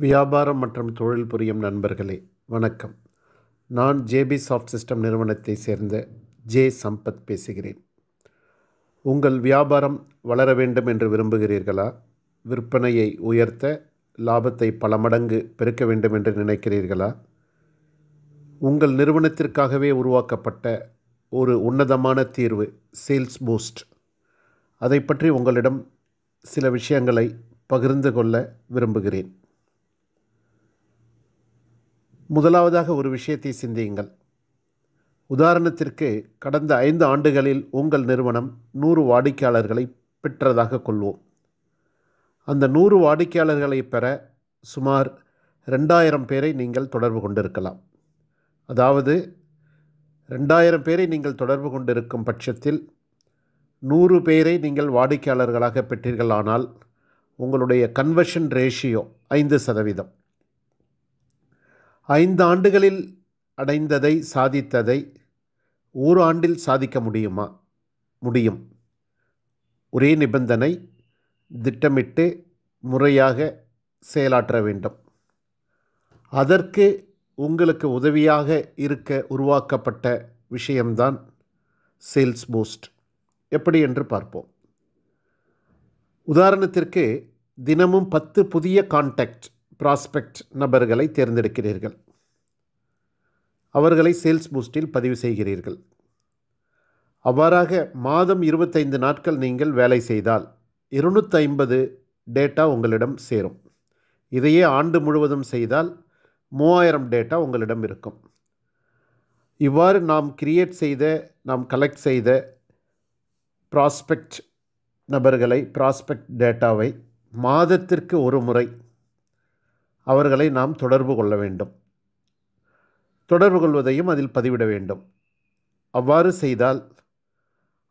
வியாபாரம் மற்றும் தொழில் புரியும் நண்பர்களே வணக்கம். நான் ஜேபி சாஃப்ட் சிஸ்டம் நிறுவனத்தை சேர்ந்த ஜே சம்பத் பேசுகிறேன். உங்கள் வியாபாரம் வளர வேண்டும் என்று விரும்புகிறீர்களா? விற்பனையை உயர்த்த, லாபத்தை பல மடங்கு பெருக்க வேண்டும் என்று நினைக்கிறீர்களா? உங்கள் நிறுவனத்திற்காகவே உருவாக்கப்பட்ட ஒரு உன்னதமான தீர்வு சேல்ஸ் பூஸ்ட். அதை பற்றி உங்களிடம் சில விஷயங்களை பகிர்ந்து கொள்ள விரும்புகிறேன். முதலாவதாக ஒரு விஷயத்தை சிந்தியுங்கள். உதாரணத்திற்கு, கடந்த 5 ஆண்டுகளில் உங்கள் நிறுவனம் 100 வாடிக்கையாளர்களை பெற்றதாக கொள்வோம். அந்த 100 வாடிக்கையாளர்களை பெற சுமார் 2000 பேரை நீங்கள் தொடர்பு கொண்டிருக்கலாம். அதாவது 2000 பேரை நீங்கள் தொடர்பு கொண்டிருக்கும் பட்சத்தில் 100 பேரை நீங்கள் வாடிக்கையாளர்களாக பெற்றீர்களானால் உங்களுடைய கன்வர்ஷன் ரேஷியோ 5%. 5 ஆண்டுகளில் அடைந்ததை, சாதித்ததை ஒரு ஆண்டில் சாதிக்க முடியுமா? முடியும். ஒரே நிபந்தனை, திட்டமிட்டு முறையாக செயலாற்ற வேண்டும். அதற்கு உங்களுக்கு உதவியாக இருக்க உருவாக்கப்பட்ட விஷயம்தான் சேல்ஸ் பூஸ்ட். எப்படி என்று பார்ப்போம். உதாரணத்திற்கு, தினமும் 10 புதிய ப்ராஸ்பெக்ட் நபர்களை தேர்ந்தெடுக்கிறீர்கள். அவர்களை சேல்ஸ் பூஸ்டில் பதிவு செய்கிறீர்கள். அவ்வாறாக மாதம் 25 நாட்கள் நீங்கள் வேலை செய்தால் 250 டேட்டா உங்களிடம் சேரும். இதையே ஆண்டு முழுவதும் செய்தால் 3000 டேட்டா உங்களிடம் இருக்கும். இவ்வாறு நாம் கலெக்ட் செய்த ப்ராஸ்பெக்ட் நபர்களை, ப்ராஸ்பெக்ட் டேட்டாவை மாதத்திற்கு ஒரு முறை அவர்களை நாம் தொடர்பு கொள்ள வேண்டும். தொடர்பு கொள்வதையும் அதில் பதிவிட வேண்டும். அவ்வாறு செய்தால்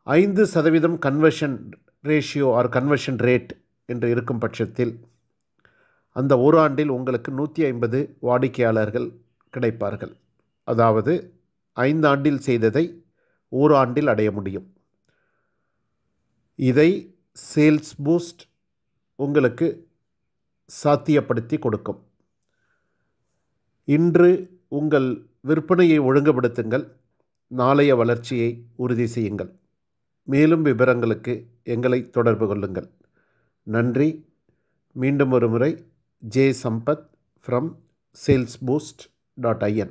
5% கன்வர்ஷன் ரேஷியோ கன்வர்ஷன் ரேட் என்று இருக்கும் பட்சத்தில் அந்த ஒரு ஆண்டில் உங்களுக்கு 150 வாடிக்கையாளர்கள் கிடைப்பார்கள். அதாவது 5 ஆண்டில் செய்ததை ஒரு ஆண்டில் அடைய முடியும். இதை சேல்ஸ் பூஸ்ட் உங்களுக்கு சாத்தியப்படுத்தி கொடுக்கும். இன்று உங்கள் விற்பனையை ஒழுங்குபடுத்துங்கள். நாளைய வளர்ச்சியை உறுதி செய்யுங்கள். மேலும் விவரங்களுக்கு எங்களை தொடர்பு கொள்ளுங்கள். நன்றி. மீண்டும் ஒரு முறை ஜே சம்பத் from salesboost.in.